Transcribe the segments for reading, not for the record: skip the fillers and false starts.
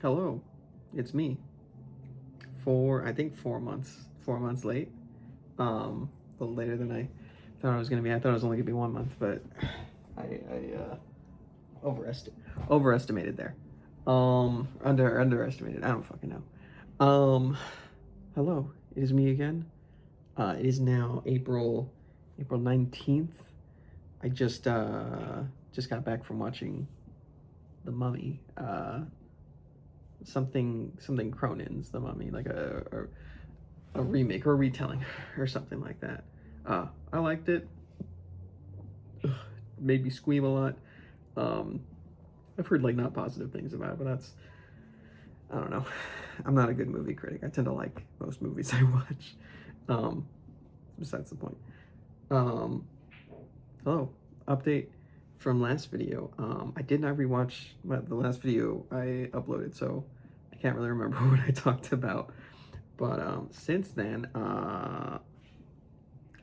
Hello, it's me. I think 4 months. 4 months late. A little later than I thought I was gonna be. I thought it was only gonna be 1 month, but I overestimated there. Underestimated. I don't fucking know. Hello, it is me again. It is now April 19th. I just got back from watching The Mummy. Something Cronin's The Mummy, like a remake or a retelling or something like that. I liked it. Made me squeam a lot. Um, I've heard like not positive things about it, but I don't know. I'm not a good movie critic. I tend to like most movies I watch. Um, Besides the point. Um, Hello, update from last video. I did not rewatch the last video I uploaded, so I can't really remember what I talked about. But since then,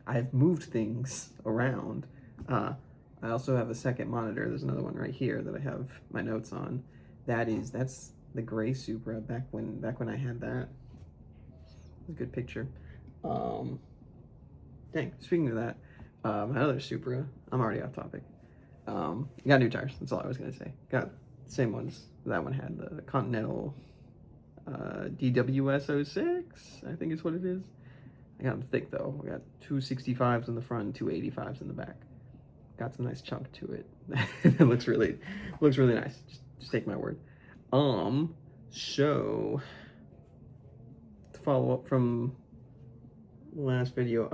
I've moved things around. I also have a second monitor. There's another one right here that I have my notes on. That's the gray Supra back when I had that. It's a good picture. Dang. Speaking of that, my other Supra. I'm already off topic. Got new tires. That's all I was gonna say. Got the same ones that one had, the Continental DWS06, I think is what it is. I got them thick though. I got 265s in the front and 285s in the back. Got some nice chunk to it. It looks really nice. Just take my word. So to follow up from last video,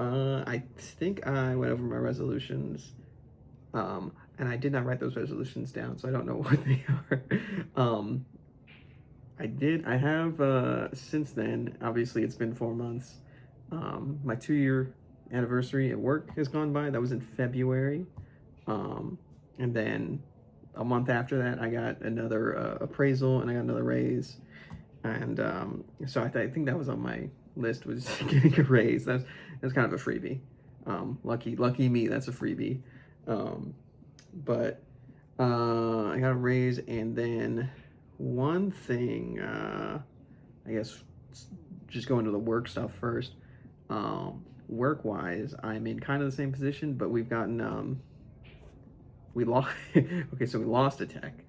I think I went over my resolutions. And I did not write those resolutions down, so I don't know what they are. I have, since then, obviously it's been 4 months. My 2-year anniversary at work has gone by. That was in February. And then a month after that, I got another appraisal and I got another raise. And so I think that was on my list, was getting a raise. That's kind of a freebie. Lucky me, that's a freebie. But I got a raise, and then one thing, I guess, just going to the work stuff first. Work-wise, I'm in kind of the same position, but we've gotten we lost. Okay, so we lost a tech,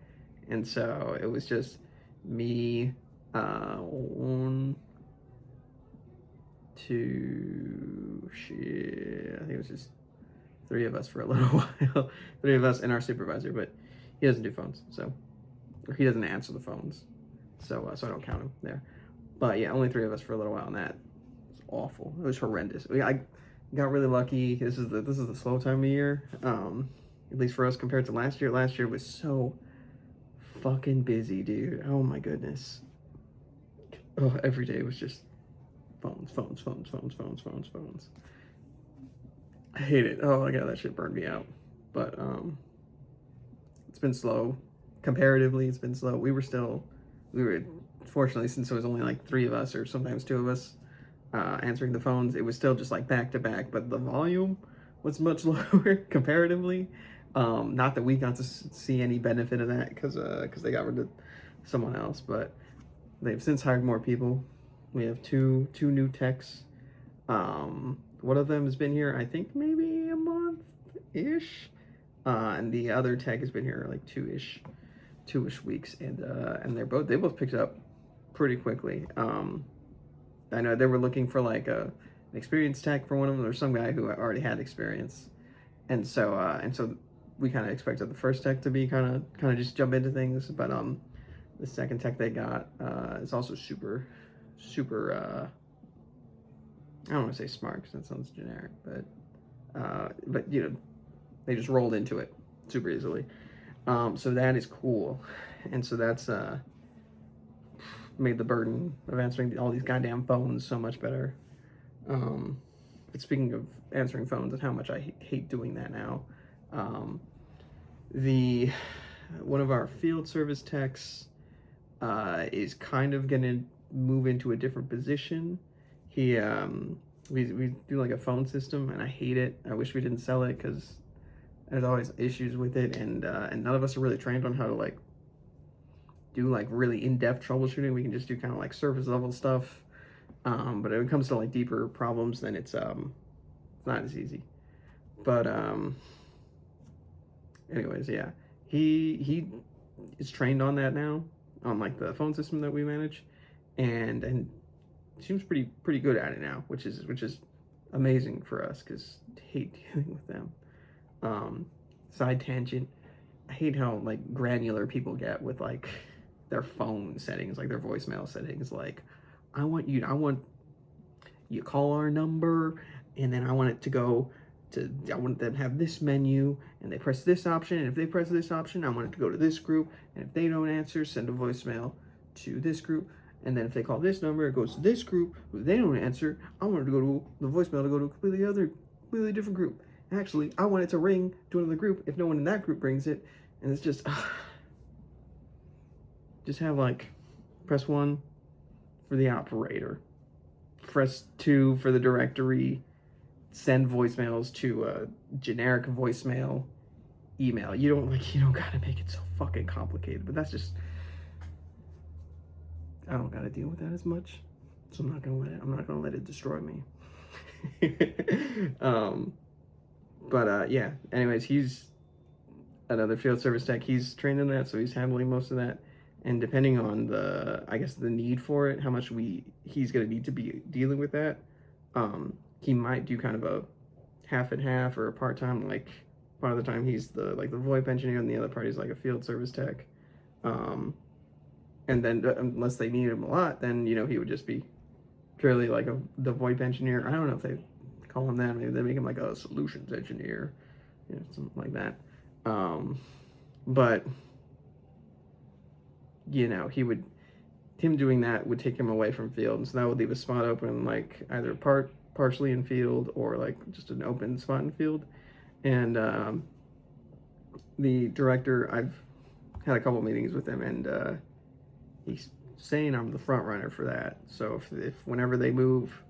and so it was just me, one, two, shit. I think it was just 3 of us for a little while. 3 of us and our supervisor, but he doesn't do phones, so, or he doesn't answer the phones, so I don't count him there. But yeah, only 3 of us for a little while, and that was awful. It was horrendous. I got really lucky. This is the slow time of year, at least for us compared to last year. Last year was so fucking busy, dude. Oh my goodness. Oh, every day was just phones. I hate it. Oh my god, that shit burned me out. But it's been slow. Comparatively, it's been slow. We were fortunately, since there was only like 3 of us or sometimes 2 of us answering the phones, it was still just like back to back, but the volume was much lower comparatively. Not that we got to see any benefit of that because they got rid of someone else, but they've since hired more people. We have two new techs. One of them has been here, I think, maybe a month-ish, and the other tech has been here like two-ish weeks, and they both picked it up pretty quickly. I know they were looking for like an experienced tech for one of them, or some guy who already had experience, and so we kind of expected the first tech to be kind of just jump into things, but the second tech they got is also super I don't want to say smart because that sounds generic, but you know, they just rolled into it super easily. So that is cool, and so that's made the burden of answering all these goddamn phones so much better. But speaking of answering phones and how much I hate doing that now, one of our field service techs is kind of gonna move into a different position. We do like a phone system, and I hate it. I wish we didn't sell it because there's always issues with it, and none of us are really trained on how to like do like really in-depth troubleshooting. We can just do kind of like surface level stuff. But when it comes to like deeper problems, then it's not as easy. But anyways, yeah, he is trained on that now, on like the phone system that we manage, and seems pretty good at it now, which is amazing for us because I hate dealing with them. Side tangent, I hate how like granular people get with like their phone settings, like their voicemail settings. Like, I want you call our number, and then I want it to go to, I want them to have this menu, and they press this option, and if they press this option, I want it to go to this group, and if they don't answer, send a voicemail to this group, and then if they call this number, it goes to this group. If they don't answer, I want it to go to the voicemail to go to a completely different group. Actually, I want it to ring to another group if no one in that group brings it, and it's just have like, press 1 for the operator, press 2 for the directory, send voicemails to a generic voicemail email. You don't gotta make it so fucking complicated, but that's just, I don't gotta deal with that as much, so I'm not gonna let it destroy me. Yeah, anyways, he's another field service tech. He's trained in that, so he's handling most of that. And depending on I guess the need for it, how much he's gonna need to be dealing with that, he might do kind of a half and half or a part-time, like part of the time he's the VoIP engineer and the other part he's like a field service tech. And then unless they need him a lot, then he would just be purely like the VoIP engineer. I don't know if they call him that. Maybe they make him like a solutions engineer, something like that. But him doing that would take him away from field, and so that would leave a spot open, like either partially in field or like just an open spot in field. And the director, I've had a couple meetings with him, and he's saying I'm the front runner for that. So if whenever they move,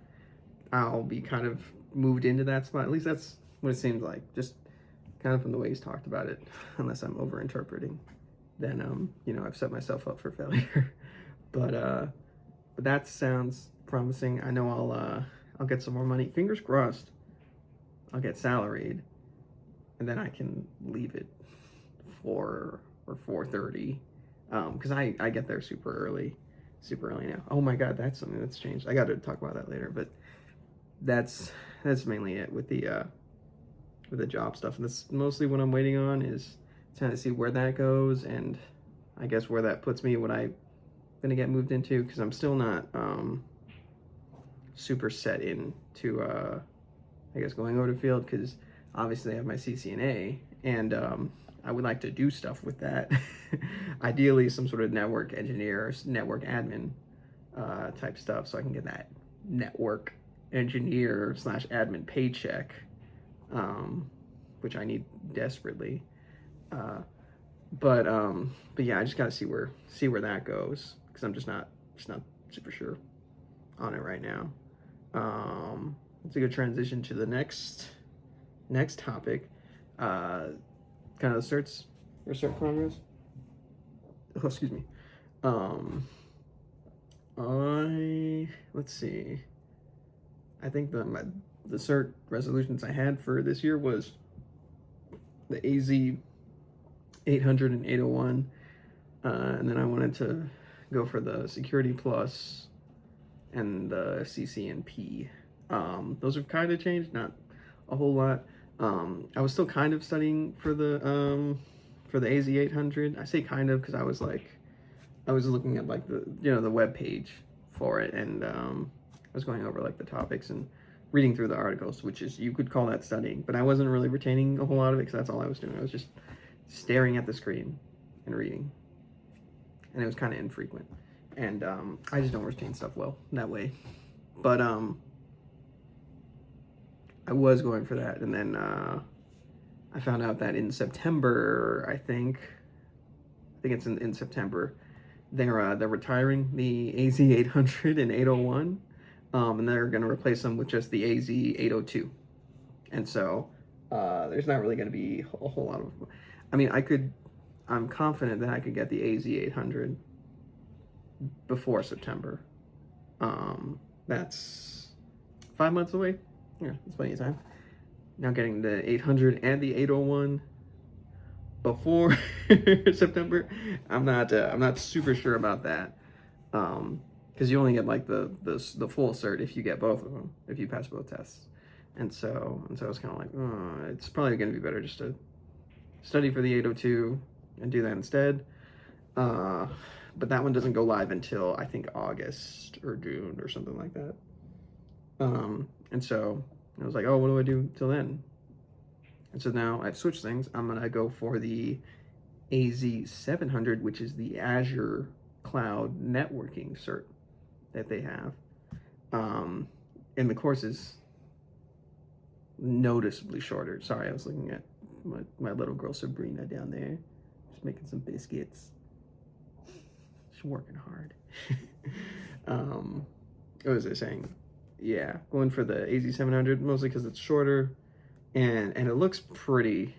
I'll be kind of moved into that spot. At least that's what it seems like, just kind of from the way he's talked about it, unless I'm over interpreting, then I've set myself up for failure. But that sounds promising. I know I'll get some more money. Fingers crossed. I'll get salaried, and then I can leave at 4 or 4:30, because I get there super early now. Oh my god, that's something that's changed. I got to talk about that later, but that's mainly it with the job stuff. And that's mostly what I'm waiting on, is trying to see where that goes, and I guess where that puts me, what I'm gonna get moved into, because I'm still not super set into I guess going over to field, because obviously I have my CCNA, and I would like to do stuff with that. Ideally some sort of network engineer, network admin type stuff, so I can get that network engineer / admin paycheck, which I need desperately. But yeah, I just gotta see where that goes, because I'm just not super sure on it right now. It's a good transition to the next topic. Kind of cert progress. Oh, excuse me. Let's see. I think the cert resolutions I had for this year was the AZ 800 and 801, and then I wanted to go for the Security Plus and the CCNP. Those have kind of changed, not a whole lot. I was still kind of studying for the AZ 800. I say kind of because I was looking at like the web page for it, and I was going over like the topics and reading through the articles, which is, you could call that studying, but I wasn't really retaining a whole lot of it, because that's all I was doing. I was just staring at the screen and reading, and it was kind of infrequent, and I just don't retain stuff well that way. But I was going for that, and then I found out that in September, I think it's in September, they're retiring the AZ 800 and 801, and they're going to replace them with just the AZ 802, and so there's not really going to be a whole lot of, I mean, I'm confident that I could get the AZ 800 before September. That's 5 months away. Yeah, that's plenty of time. Now getting the 800 and the 801 before September. I'm not super sure about that. Because you only get like the full cert if you get both of them, if you pass both tests. And so I was kind of like, oh, it's probably going to be better just to study for the 802 and do that instead. But that one doesn't go live until I think August or June or something like that. And so I was like, oh, what do I do till then? And so now I've switched things. I'm gonna go for the AZ700, which is the Azure Cloud Networking cert that they have. And the course is noticeably shorter. Sorry, I was looking at my little girl Sabrina down there. She's making some biscuits. She's working hard. What was I saying? Yeah, going for the AZ700 mostly because it's shorter, and it looks pretty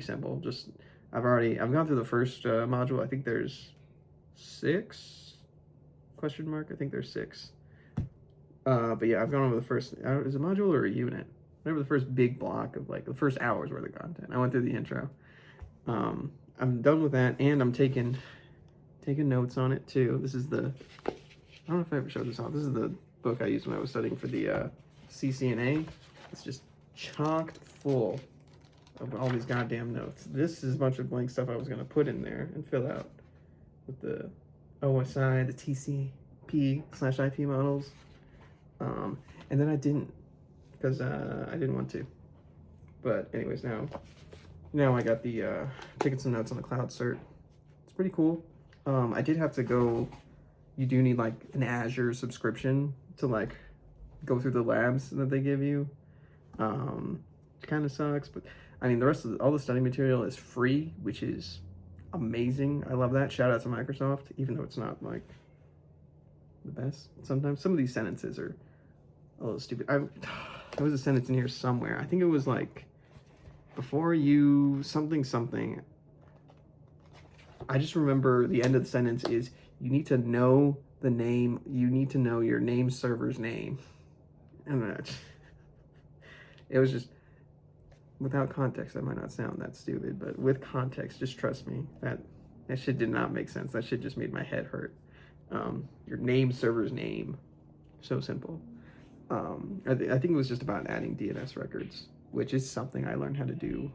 simple. Just I've gone through the first module. I think there's 6 question mark. I think there's 6. But yeah, I've gone over the first. Is it a module or a unit? Whatever the first big block of like the first hour's worth of content. I went through the intro. I'm done with that, and I'm taking notes on it too. This is the, I don't know if I ever showed this off. This is the book I used when I was studying for the CCNA. It's just chocked full of all these goddamn notes. This is a bunch of blank stuff I was gonna put in there and fill out with the OSI, the TCP/IP models. And then I didn't, because I didn't want to. But anyways, now I got the taking some notes on the cloud cert. It's pretty cool. I did have to go. You do need like an Azure subscription to like go through the labs that they give you. It kind of sucks, but I mean the rest of all the study material is free, which is amazing. I love that. Shout out to Microsoft, even though it's not like the best. Sometimes some of these sentences are a little stupid. There was a sentence in here somewhere. I think it was like before you something. I just remember the end of the sentence is you need to know the name. You need to know your name server's name. And it was just, without context, that might not sound that stupid, but with context, just trust me, that shit did not make sense. That shit just made my head hurt. Your name server's name. So simple. I think it was just about adding DNS records, which is something I learned how to do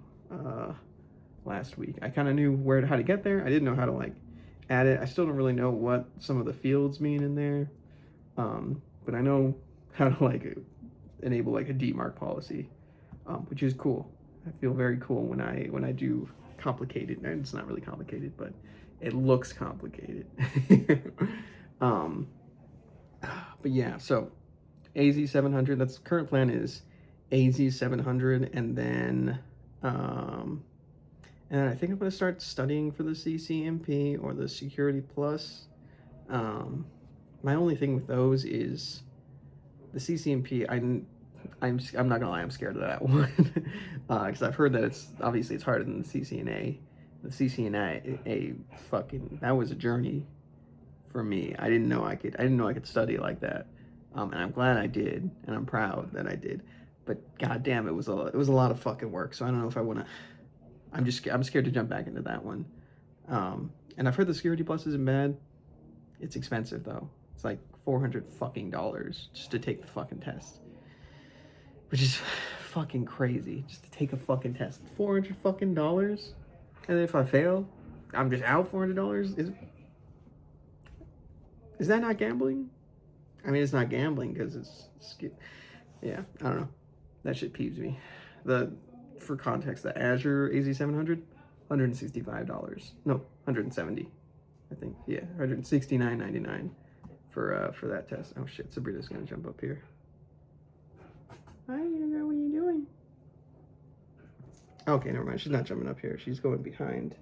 last week. I kind of knew how to get there. I didn't know how to like add it. I still don't really know what some of the fields mean in there, but I know how to like enable like a DMARC policy, which is cool. I feel very cool when I do complicated. And it's not really complicated, but it looks complicated. But yeah, so AZ700. That's the current plan is AZ700, and then I think I'm going to start studying for the CCNP or the Security Plus. My only thing with those is the CCNP. I'm not gonna lie, I'm scared of that one because I've heard that it's harder than the CCNA. The CCNA fucking, that was a journey for me. I didn't know I could study like that, and I'm glad I did, and I'm proud that I did. But goddamn, it was a lot of fucking work. So I don't know if I want to. I'm scared to jump back into that one. And I've heard the Security Plus isn't bad. It's expensive though. It's like $400 fucking just to take the fucking test, which is fucking crazy. Just to take a fucking test, $400 fucking, and then if I fail, I'm just out $400. Is that not gambling? I mean, it's not gambling because yeah, I don't know. That shit peeves me. For context, the Azure AZ700, $165. No, 170. I think. Yeah, $169.99 for that test. Oh shit, Sabrina's gonna jump up here. Hi, Andrew, what are you doing? Okay, never mind. She's not jumping up here. She's going behind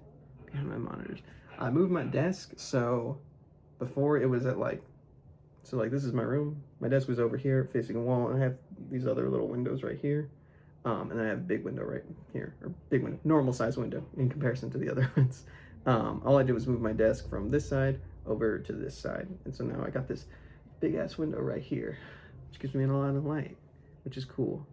my monitors. I moved my desk, so before it was at like this is my room. My desk was over here facing a wall, and I have these other little windows right here. And then I have a big window right here, or big window, normal size window in comparison to the other ones. All I did was move my desk from this side over to this side. And so now I got this big ass window right here, which gives me a lot of light, which is cool.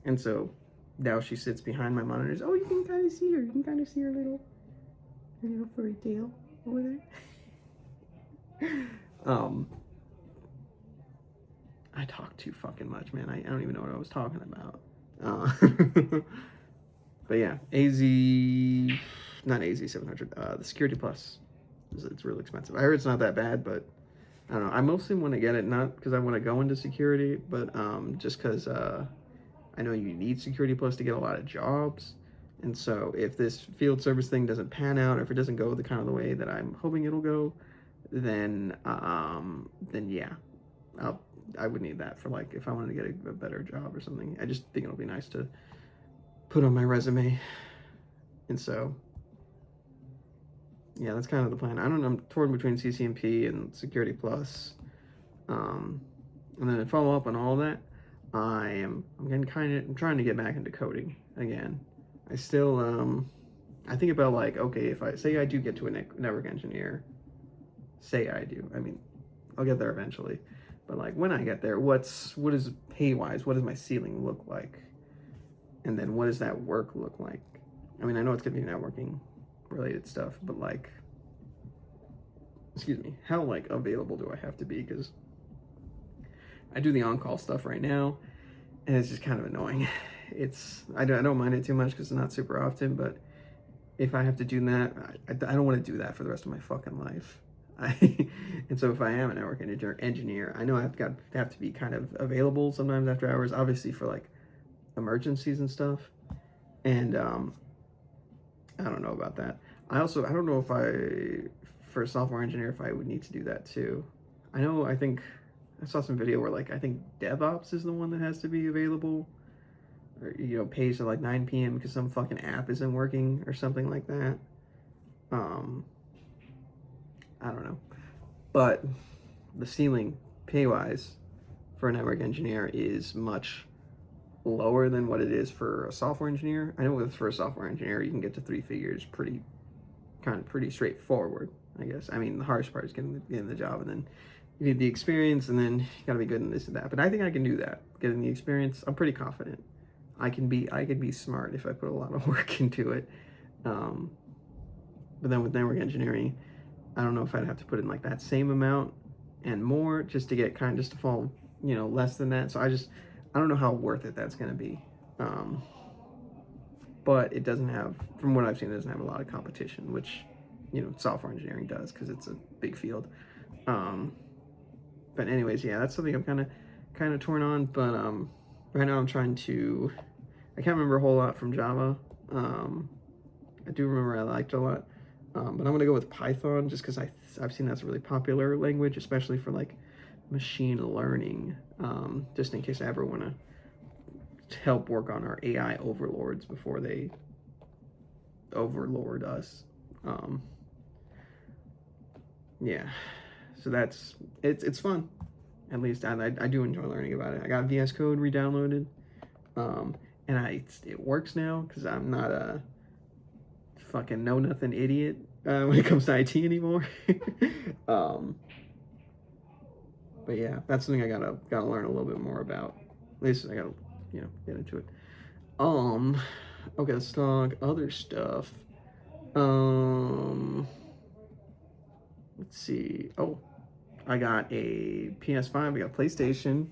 And so now she sits behind my monitors. Oh, you can kind of see her. You can kind of see her little furry tail over there. I talk too fucking much, man. I don't even know what I was talking about. But yeah, not AZ700. The Security Plus, it's really expensive. I heard it's not that bad, but I don't know. I mostly want to get it not because I want to go into security, but just because I know you need Security Plus to get a lot of jobs. And so if this field service thing doesn't pan out, or if it doesn't go the kind of the way that I'm hoping it'll go, then yeah, I would need that for like if I wanted to get a better job or something. I just think it'll be nice to put on my resume. And so yeah, that's kind of the plan. I don't know, I'm torn between CCNP and Security Plus. And then to follow up on all of that, I'm trying to get back into coding again. I still I think about like, okay, if I say I do get to a network engineer, say I do, I mean, I'll get there eventually, but like when I get there, what is pay wise, what does my ceiling look like, and then what does that work look like? I mean, I know it's gonna be networking related stuff, but like, excuse me, how like available do I have to be? Because I do the on-call stuff right now, and it's just kind of annoying. I don't mind it too much because it's not super often, but if I have to do that, I don't want to do that for the rest of my fucking life. And so if I am a network engineer, I know I have to be kind of available sometimes after hours, obviously for like emergencies and stuff. And I don't know about that. I don't know for a software engineer, if I would need to do that too. I think I saw some video where like I think DevOps is the one that has to be available, or pays at like 9 p.m. because some fucking app isn't working or something like that. I don't know, but the ceiling pay wise for a network engineer is much lower than what it is for a software engineer. I know for a software engineer you can get to 3 figures pretty straightforward, I guess. I mean, the hardest part is getting the job, and then you need the experience, and then you gotta be good in this and that. But I think I can do that. Getting the experience, I'm pretty confident. I can be smart if I put a lot of work into it. But then with network engineering, I don't know if I'd have to put in like that same amount and more just to get just to fall, less than that. So I don't know how worth it that's gonna be. But it doesn't have, from what I've seen, it doesn't have a lot of competition, which software engineering does because it's a big field. But anyways, yeah, that's something I'm kind of torn on. But right now I'm trying to. I can't remember a whole lot from Java. I do remember I liked it a lot. But I'm gonna go with Python just because I've seen that's a really popular language, especially for like machine learning. Just in case I ever want to help work on our AI overlords before they overlord us. Yeah, so it's fun. At least I do enjoy learning about it. I got VS Code re-downloaded, and it works now because I'm not a fucking know nothing idiot when it comes to IT anymore. But yeah, that's something I gotta learn a little bit more about. At least I gotta get into it. Okay, let's talk other stuff. Let's see. Oh, I got a PS5. I got PlayStation.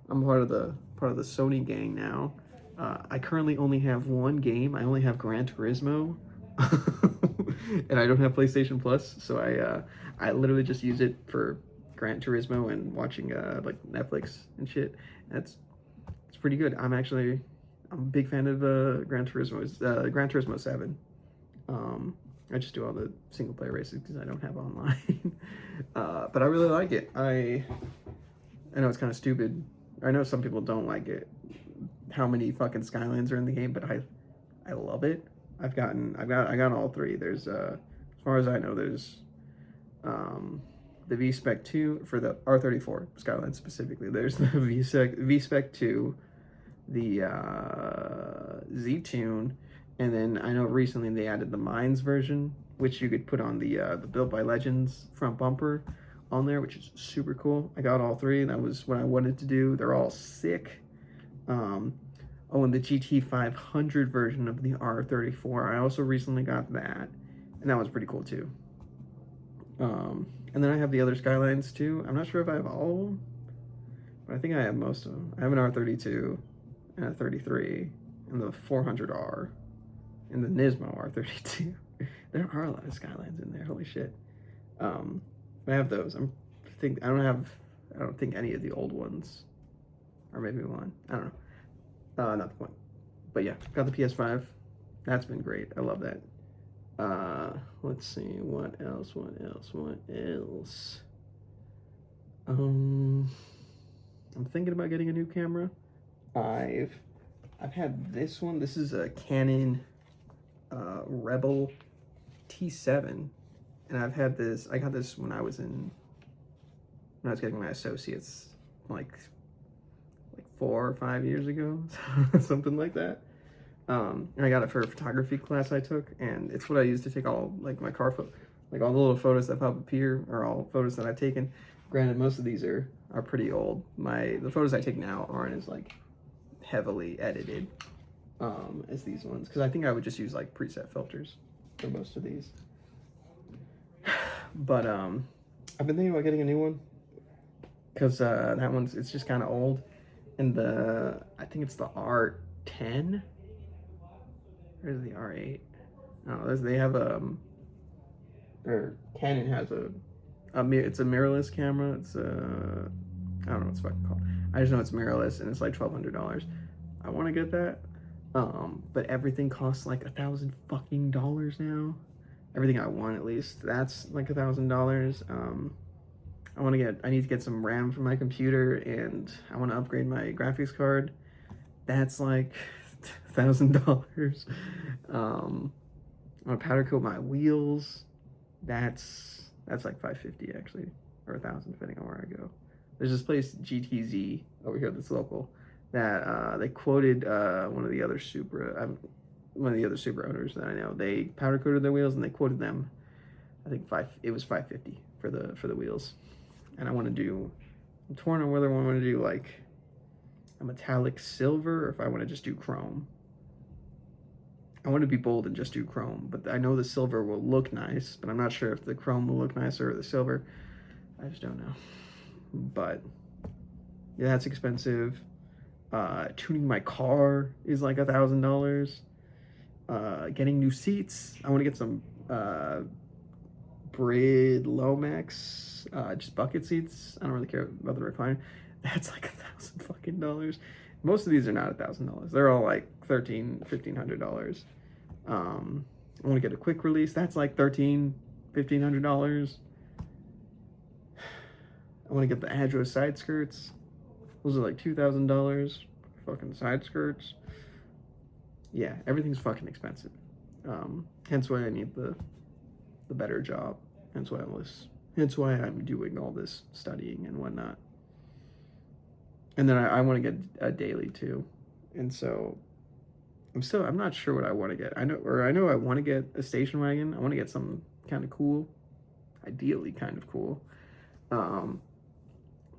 I'm part of the Sony gang now. I currently only have one game. I only have Gran Turismo, and I don't have PlayStation Plus, so I literally just use it for Gran Turismo and watching like Netflix and shit. It's pretty good. I'm a big fan of Gran Turismo 7. I just do all the single player races because I don't have online. But I really like it. I know it's kind of stupid. I know some people don't like it. How many fucking Skylines are in the game? But I love it. I got all 3. There's as far as I know, there's the V-Spec 2 for the R34 Skyline specifically. There's the V-Spec 2, the Z-Tune, and then I know recently they added the Mines version, which you could put on the Built by Legends front bumper on there, which is super cool. I got all three. That was what I wanted to do. They're all sick. Oh, and the GT500 version of the R34. I also recently got that, and that was pretty cool too. And then I have the other Skylines too. I'm not sure if I have all of them, but I think I have most of them. I have an R32 and a 33 and the 400R and the Nismo R32. There are a lot of Skylines in there. Holy shit. I have those. I don't think any of the old ones, or maybe one. I don't know. Not the point. But yeah, got the PS5. That's been great. I love that. Let's see, what else? I'm thinking about getting a new camera. I've had this one. This is a Canon Rebel T7, and I've had this. I got this when I was getting my associates, like 4 or 5 years ago, something like that. And I got it for a photography class I took, and it's what I use to take all like my car photo, like all the little photos that pop up here are all photos that I've taken. Granted, most of these are pretty old. The photos I take now aren't as like heavily edited as these ones, because I think I would just use like preset filters for most of these. But I've been thinking about getting a new one, because that one's, it's just kind of old, and I think it's the R10. Where's the R8? Oh, they have or Canon has it's a mirrorless camera. It's I don't know what it's fucking called. I just know it's mirrorless, and it's like $1,200. I want to get that, but everything costs like $1,000 fucking dollars now. Everything I want, at least, that's like $1,000. I need to get some RAM for my computer, and I want to upgrade my graphics card. That's like $1,000. I want to powder coat my wheels. That's like $550 actually, or $1,000 depending on where I go. There's this place GTZ over here that's local that they quoted one of the other Supra owners that I know. They powder coated their wheels and they quoted them. I think it was $550 for the wheels. And I'm torn on whether I want to do like a metallic silver or if I want to just do chrome. I want to be bold and just do chrome, but I know the silver will look nice, but I'm not sure if the chrome will look nicer or the silver. I just don't know. But yeah, that's expensive. Tuning my car is like $1,000. Getting new seats. I want to get some Brid Lomax just bucket seats. I don't really care about the recliner. That's like $1,000 fucking dollars. Most of these are not $1,000. They're all like $1,500. I want to get a quick release. That's like $1,500. I want to get the Adro side skirts. Those are like $2,000. Fucking side skirts. Yeah, everything's fucking expensive. Hence why I need the better job. Hence why I'm doing all this studying and whatnot. And then I want to get a daily too. And so I'm not sure what I want to get. I know I want to get a station wagon. I want to get something kind of cool. Ideally kind of cool.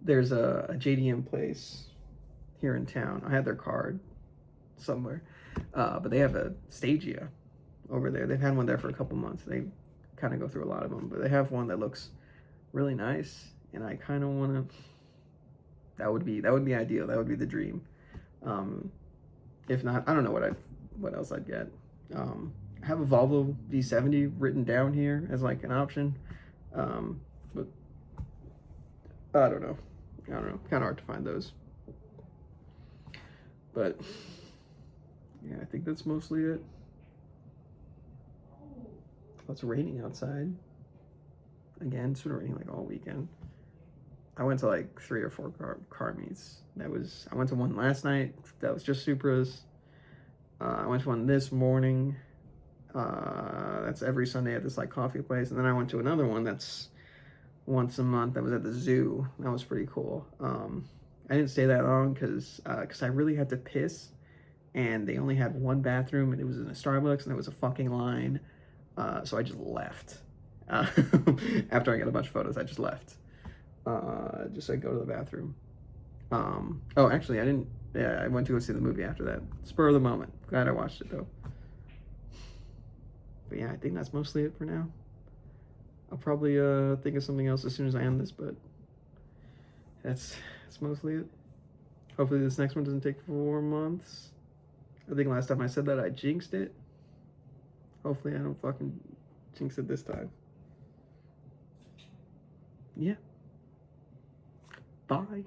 There's a JDM place here in town. I had their card somewhere. But they have a Stagia over there. They've had one there for a couple months. They kind of go through a lot of them, but they have one that looks really nice, and I kind of want to. That would be ideal. That would be the dream. If not, I don't know what else I'd get. I have a Volvo V70 written down here as like an option, but I don't know. Kind of hard to find those, but. Yeah, I think that's mostly it. It's raining outside. Again, it's been raining like all weekend. I went to like 3 or 4 car meets. I went to one last night. That was just Supras. I went to one this morning. That's every Sunday at this like coffee place. And then I went to another one that's once a month. That was at the zoo. That was pretty cool. I didn't stay that long because I really had to piss. And they only had one bathroom, and it was in a Starbucks, and there was a fucking line So I just left. After I got a bunch of photos, I just left. Just so I could go to the bathroom. Oh, actually, I didn't. Yeah, I went to go see the movie after that. Spur of the moment. Glad I watched it though. But yeah, I think that's mostly it for now. I'll probably think of something else as soon as I end this, but that's mostly it. Hopefully this next one doesn't take 4 months. I think last time I said that I jinxed it. Hopefully I don't fucking jinx it this time. Yeah. Bye.